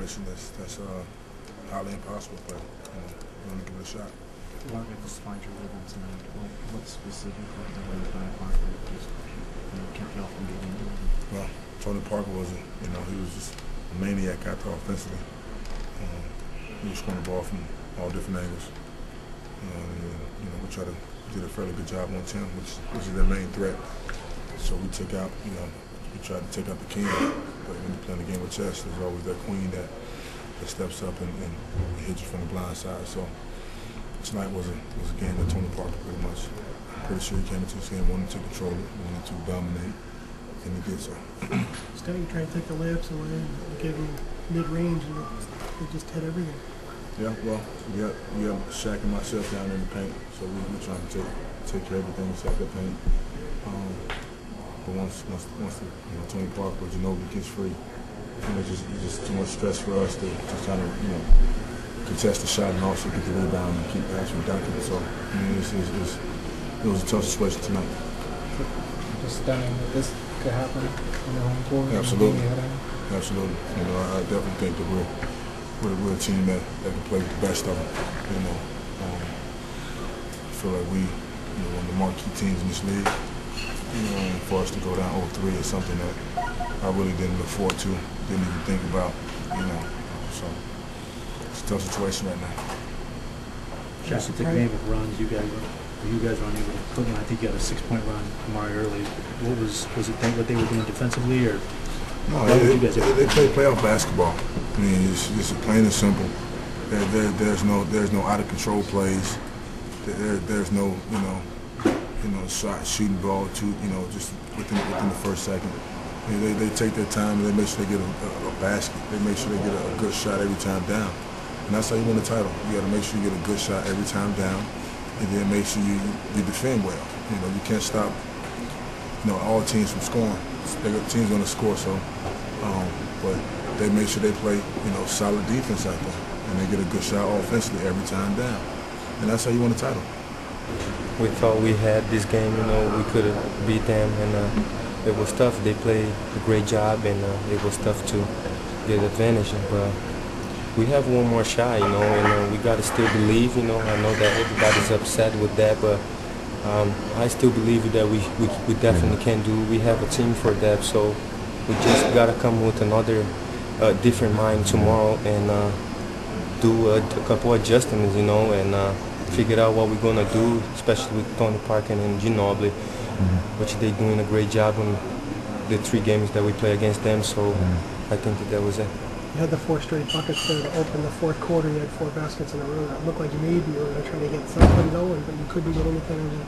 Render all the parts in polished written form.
situation that's highly impossible, but we're going to give it a shot. What just find your rhythm tonight? What specifically the way Tony Parker just kept you off from getting into it? Well, Tony Parker wasn't, he was just a maniac out there offensively. He was scoring the ball from all different angles. We try to do a fairly good job on Tim, which is their main threat. So we took out, we tried to take out the king, but when you're playing the game with chess, there's always that queen that steps up and hits you from the blind side. So tonight was a game that Tony Parker pretty sure he came into this game wanting to control it, wanting to dominate, and he did so. Instead you trying to take the layups away and give him mid-range, and they just hit everything. Yeah, well, we got Shaq and myself down in the paint, so we're trying to take care of everything except the paint. But once Tony Parker, gets free, it's just too much stress for us to kind of contest the shot and also get the rebound and keep actually dunking. So it was a tough situation tonight. Just stunning that this could happen on the home court. Absolutely. Absolutely. I definitely think that we're a team that can play with the best of them. I feel like we, one of the marquee teams in this league. And for us to go down 0-3 is something that I really didn't look forward to, didn't even think about. So it's a tough situation right now. Shaq, the game of runs, you guys were unable to put in. I think you had a 6-point run Amari early. What was it what they were doing defensively, or? No, they play playoff basketball. I mean, it's just plain and simple. There's no out of control plays. There's no shot, shooting ball just within the first second. They take their time and they make sure they get a basket. They make sure they get a good shot every time down. And that's how you win the title. You got to make sure you get a good shot every time down, and then make sure you defend well. You can't stop all teams from scoring. The team's going to score, but they make sure they play solid defense out there, and they get a good shot offensively every time down. And that's how you win the title. We thought we had this game, we could have beat them, and it was tough. They played a great job, and it was tough to get advantage. But we have one more shot, and we got to still believe. I know that everybody's upset with that, but I still believe that we definitely can do. We have a team for that, so we just got to come with another different mind tomorrow and do a couple adjustments, and figure out what we're gonna do, especially with Tony Parker and Ginobili, which they're doing a great job on the 3 games that we play against them. So I think that was it. You had the 4 straight buckets there to open the fourth quarter. You had 4 baskets in a row. It looked like maybe you were going to try to get something going, but you couldn't get anything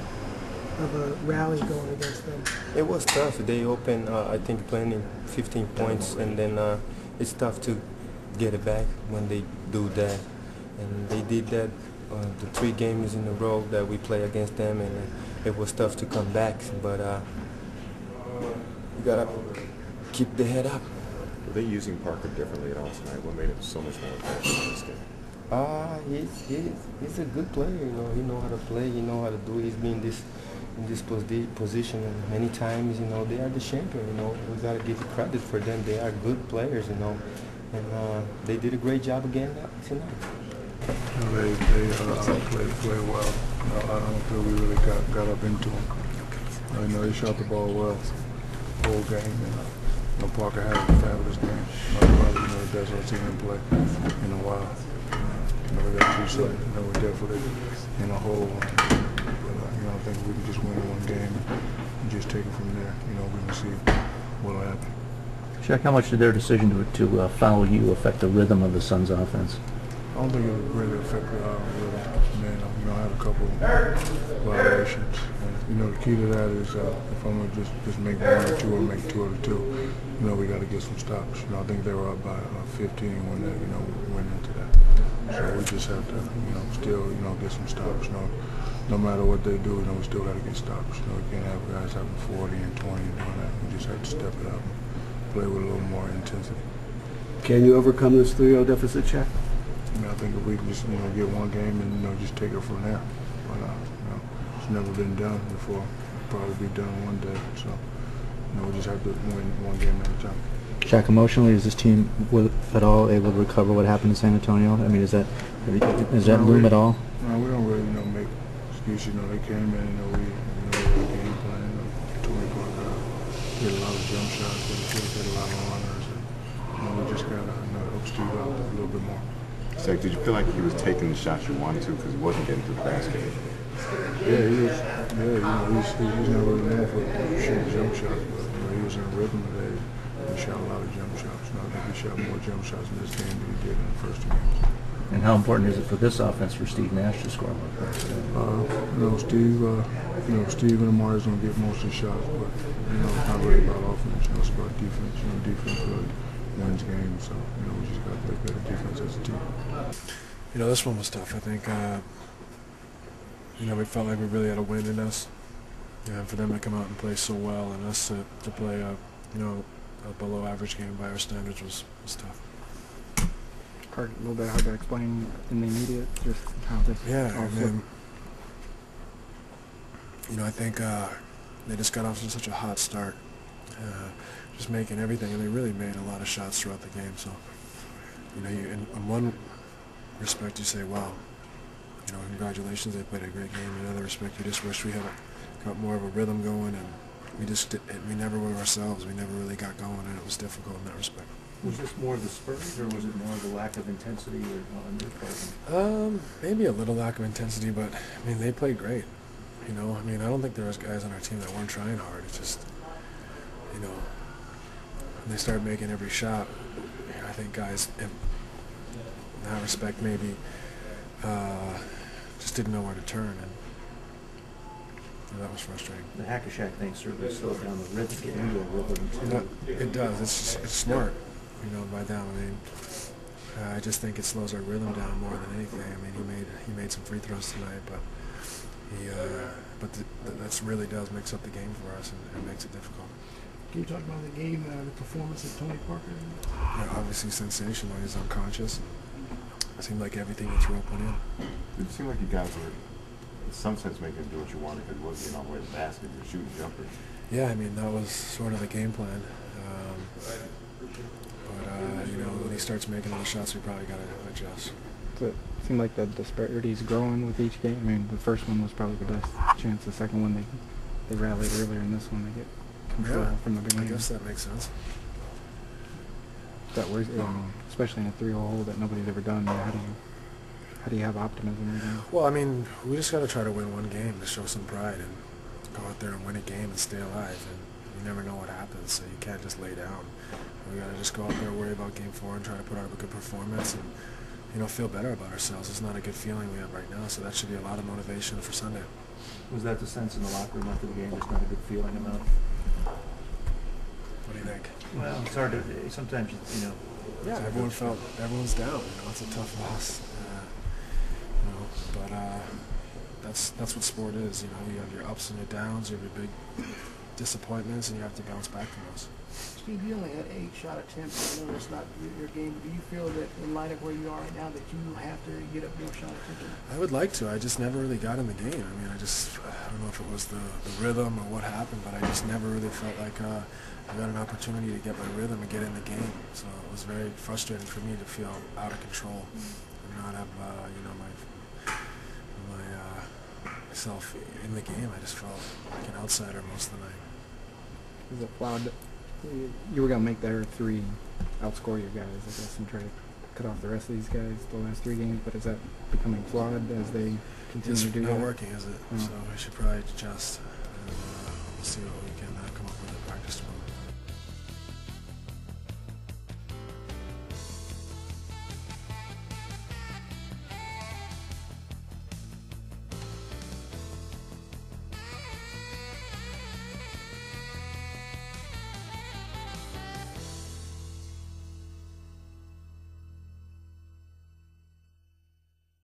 of a rally going against them. It was tough. They opened, I think, playing 15 points, and then it's tough to get it back when they do that. And they did that the 3 games in a row that we play against them, and it was tough to come back. But you gotta keep the head up. Were they using Parker differently at all tonight? What made him so much more effective in this game? He's a good player. He know how to play. He know how to do it. He's been in this position many times. They are the champion. We gotta give credit for them. They are good players. And they did a great job again tonight. They played well. I don't feel we really got up into them. They shot the ball well the whole game. And Parker had a fabulous game. Probably the best our team in play in a while. We got 2 sides. We're definitely in a hole. I think we can just win one game and just take it from there. We're going to see what'll happen. Shaq, how much did their decision to foul you affect the rhythm of the Suns' offense? I don't think it really affected our rhythm. I had a couple violations. And, the key to that is if I'm going to just make 1 or 2 or make 2 out of 2, we got to get some stops. I think they were up by 15 when we went into that. So we just have to, still, get some stops. No matter what they do, we still got to get stops. We can't have guys having 40 and 20 and all that. We just have to step it up and play with a little more intensity. Can you overcome this 3-0 deficit, Shaq? I think if we can just get one game and just take it from there. But it's never been done before. It'll probably be done one day. So we just have to win one game at a time. Shaq, emotionally, is this team at all able to recover what happened in San Antonio? I mean, does that loom at all? No, we don't really, make excuses. They came in, we had a game plan. Tony Parker hit a lot of jump shots, but he hit a lot of runners. And, we just got to help Steve out a little bit more. So did you feel like he was taking the shots you wanted to because he wasn't getting to the basket? Yeah, he was. He's not really known for shooting jump shots, but he was in a rhythm today. He shot a lot of jump shots. I think he shot more jump shots in this game than he did in the first 2 games. And how important is it for this offense for Steve Nash to score? Steve and Amari's gonna get most of the shots, but it's not really about offense. It's about defense. Defense really wins games. So we just got to play better defense as a team. This one was tough. I think we felt like we really had a win in us. And for them to come out and play so well, and us to play a below average game by our standards was tough. A little bit hard to explain in the immediate, just how this all flipped. I think they just got off to such a hot start, just making everything, and they really made a lot of shots throughout the game. So, in one respect, you say, wow, congratulations, they played a great game. In another respect, you just wish we had got more of a rhythm going, and we never were ourselves. We never really got going, and it was difficult in that respect. Was this more of the Spurs, or was it more of the lack of intensity on their part? Maybe a little lack of intensity, but they played great. I don't think there was guys on our team that weren't trying hard. It's just, when they started making every shot, I think guys in that respect maybe just didn't know where to turn, and that was frustrating. The hack-a-shack thing certainly slowed down the rhythm, get into a rhythm too. It does. It's smart, by them. I just think it slows our rhythm down more than anything. He made some free throws tonight, but that really does mix up the game for us and makes it difficult. Can you talk about the game, the performance of Tony Parker? Obviously sensational. He's unconscious. It seemed like everything he threw up went in. Did it seem like you guys were, in some sense, making him do what you wanted because he wasn't getting all the way to the basket? You were shooting jumpers. Yeah, that was sort of the game plan. When he starts making all the shots, we probably got to adjust. It seemed like the disparity's growing with each game. The first one was probably the best chance. The second one, they rallied earlier. In this one, they get control from the beginning. I guess that makes sense. That works, especially in a 3-0 hole that nobody's ever done. How do you have optimism again? Well, we just got to try to win one game to show some pride and go out there and win a game and stay alive. And you never know what happens, so you can't just lay down. We got to just go out there, worry about Game 4, and try to put out a good performance and feel better about ourselves. It's not a good feeling we have right now, so that should be a lot of motivation for Sunday. Was that the sense in the locker room after the game? There's not a good feeling about it. What do you think? Well, it's hard to sometimes Yeah, everyone's down. It's a tough loss. But that's what sport is. You have your ups and your downs, you have your big disappointments, and you have to bounce back from those. Steve, you only had 8 shot attempts. I know it's not your game. Do you feel that in light of where you are right now that you have to get up more shot attempts? I would like to. I just never really got in the game. I don't know if it was the rhythm or what happened, but I just never really felt like I got an opportunity to get my rhythm and get in the game. So it was very frustrating for me to feel out of control and not have myself in the game. I just felt like an outsider most of the night. Is it flawed? You were going to make their 3 outscore your guys, I guess, and try to cut off the rest of these guys the last 3 games, but is that becoming flawed as they continue to do that? It's not working, is it? So we should probably adjust, and we'll see what we can come up with.